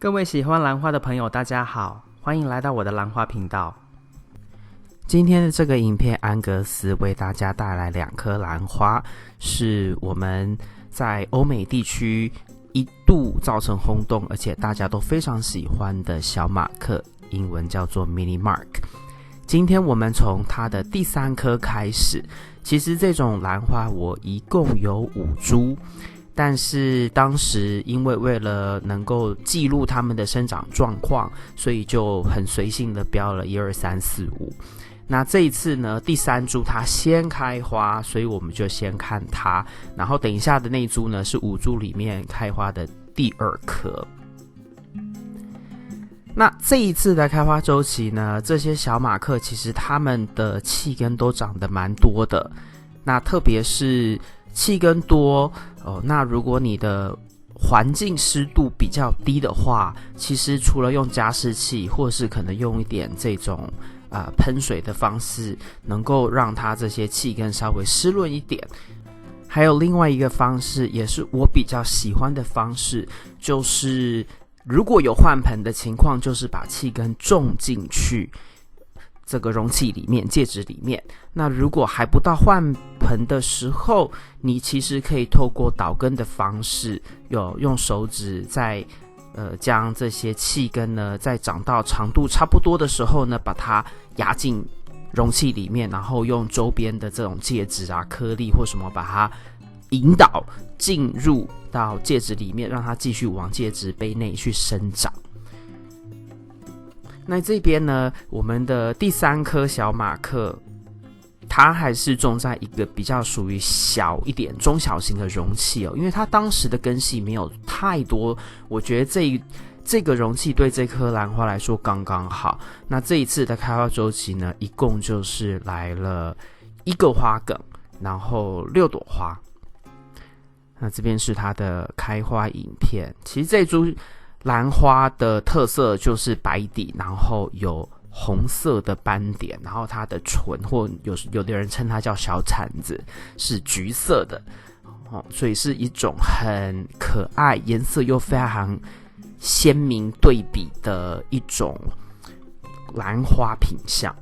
各位喜欢兰花的朋友大家好，欢迎来到我的兰花频道。今天的这个影片，安格斯为大家带来2颗兰花，是我们在欧美地区一度造成轰动，而且大家都非常喜欢的小马克，英文叫做 Mini Mark。今天我们从它的第3颗开始，其实这种兰花我一共有5株，但是当时因为了能够记录它们的生长状况，所以就很随性的标了1、2、3、4、5。那这一次呢，第3株它先开花，所以我们就先看它，然后等一下的那一株呢是5株里面开花的第2颗。那这一次的开花周期呢，这些小马克其实它们的气根都长得蛮多的，那特别是气根多那如果你的环境湿度比较低的话，其实除了用加湿器，或是可能用一点这种喷水的方式，能够让它这些气根稍微湿润一点。还有另外一个方式，也是我比较喜欢的方式，就是如果有换盆的情况，就是把气根种进去这个容器里面，介质里面。那如果还不到换盆的时候，你其实可以透过导根的方式，用手指在将这些气根呢，在长到长度差不多的时候呢，把它压进容器里面，然后用周边的这种介质颗粒或什么把它引导进入到介质里面，让它继续往介质杯内去生长。那这边呢，我们的第3颗小马克，它还是种在一个比较属于小一点、中小型的容器因为它当时的根系没有太多，我觉得这个容器对这颗兰花来说刚刚好。那这一次的开花周期呢，一共就是来了1个花梗，然后6朵花。那这边是它的开花影片。其实这株兰花的特色就是白底，然后有红色的斑点，然后它的唇或有的人称它叫小铲子，是橘色的所以是一种很可爱、颜色又非常鲜明对比的一种兰花品相。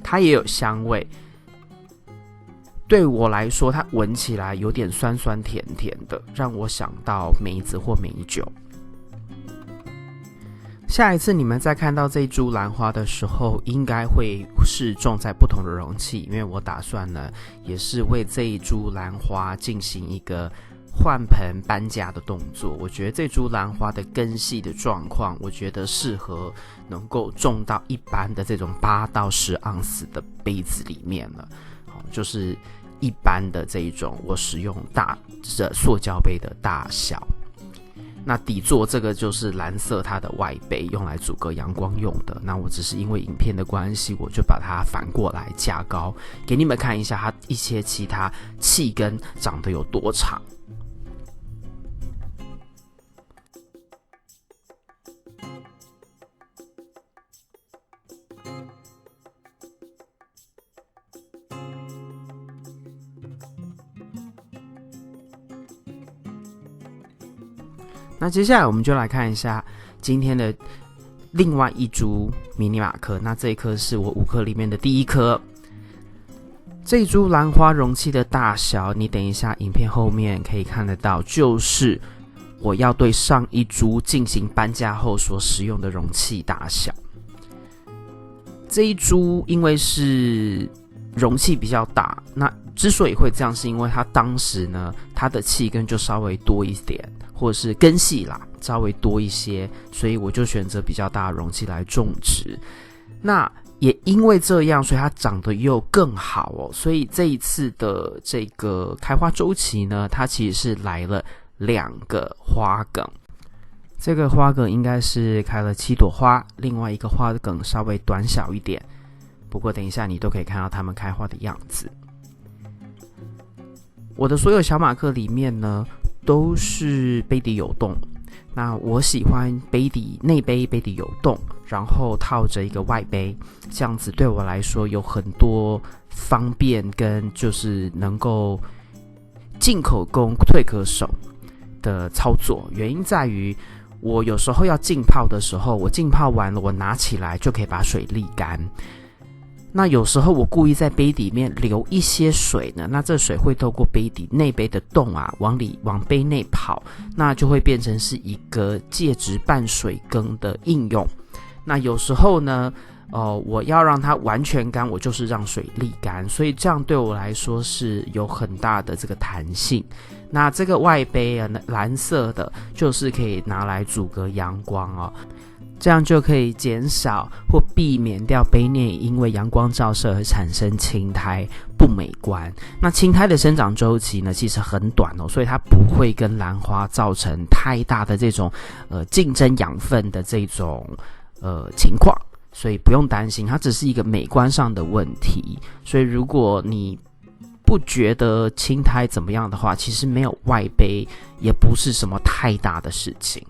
它也有香味，对我来说它闻起来有点酸酸甜甜的，让我想到梅子或美酒。下一次你们在看到这株兰花的时候，应该会是种在不同的容器，因为我打算呢，也是为这一株兰花进行一个换盆搬家的动作。我觉得这株兰花的根系的状况，我觉得适合能够种到一般的这种8到10盎司的杯子里面了，就是一般的这一种我使用大的塑胶杯的大小。那底座这个就是蓝色它的外杯，用来阻隔阳光用的。那我只是因为影片的关系，我就把它反过来架高，给你们看一下它一些其他气根长得有多长。那接下来我们就来看一下今天的另外一株迷你马克。那这一颗是我5颗里面的第1颗。这一株兰花容器的大小，你等一下影片后面可以看得到，就是我要对上一株进行搬家后所使用的容器大小。这一株因为是容器比较大，那之所以会这样，是因为它当时呢，它的气根就稍微多一点，或者是根系稍微多一些，所以我就选择比较大的容器来种植。那也因为这样，所以它长得又更好所以这一次的这个开花周期呢，它其实是来了2个花梗。这个花梗应该是开了7朵花，另外一个花梗稍微短小一点，不过等一下你都可以看到它们开花的样子。我的所有小马克里面呢，都是杯底有洞。那我喜欢内杯杯底有洞，然后套着一个外杯，这样子对我来说有很多方便，跟就是能够进可攻退可守的操作。原因在于我有时候要浸泡的时候，我浸泡完了，我拿起来就可以把水沥干。那有时候我故意在杯底里面留一些水呢，那这水会透过杯底内杯的洞啊，往杯内跑，那就会变成是一个介质半水羹的应用。那有时候呢，我要让它完全干，我就是让水沥干，所以这样对我来说是有很大的这个弹性。那这个外杯啊，蓝色的，就是可以拿来阻隔阳光哦。这样就可以减少或避免掉杯内因为阳光照射而产生青苔不美观。那青苔的生长周期呢，其实很短哦，所以它不会跟兰花造成太大的这种竞争养分的这种情况，所以不用担心，它只是一个美观上的问题。所以如果你不觉得青苔怎么样的话，其实没有外杯也不是什么太大的事情。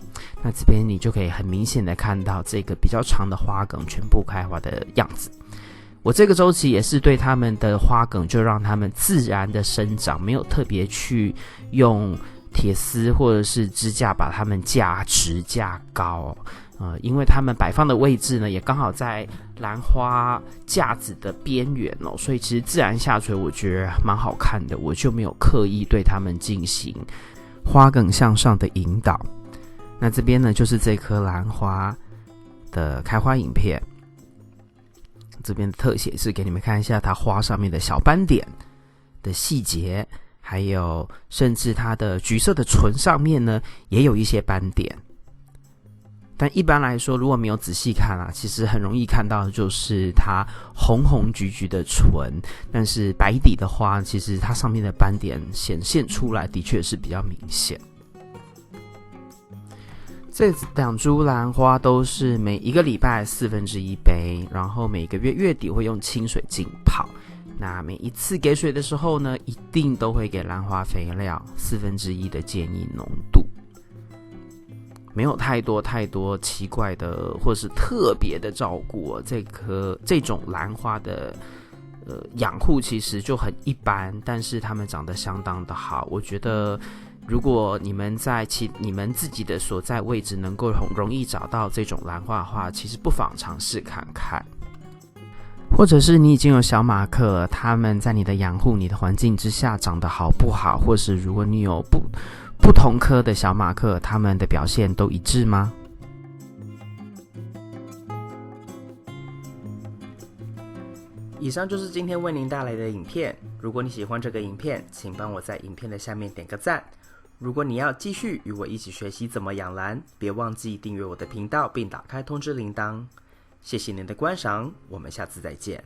那这边你就可以很明显的看到这个比较长的花梗全部开花的样子。我这个周期也是对它们的花梗就让它们自然的生长，没有特别去用铁丝或者是支架把它们架直架高因为它们摆放的位置呢，也刚好在兰花架子的边缘哦，所以其实自然下垂我觉得蛮好看的，我就没有刻意对它们进行花梗向上的引导。那这边呢，就是这颗兰花的开花影片，这边的特写是给你们看一下它花上面的小斑点的细节，还有甚至它的橘色的唇上面呢，也有一些斑点。但一般来说，如果没有仔细看啊，其实很容易看到的就是它红红橘橘的唇，但是白底的花，其实它上面的斑点显现出来的确是比较明显。这两株兰花都是每一个礼拜1/4杯，然后每个月月底会用清水浸泡。那每一次给水的时候呢，一定都会给兰花肥料1/4的建议浓度。没有太多奇怪的或是特别的照顾这种兰花的养护其实就很一般，但是它们长得相当的好。我觉得如果你们在你们自己的所在位置能够容易找到这种兰花的话，其实不妨尝试看看。或者是你已经有小马克，它们在你的养护、你的环境之下长得好不好，或是如果你有不同科的小马克，它们的表现都一致吗？以上就是今天为您带来的影片。如果你喜欢这个影片，请帮我在影片的下面点个赞。如果你要继续与我一起学习怎么养兰，别忘记订阅我的频道并打开通知铃铛。谢谢您的观赏，我们下次再见。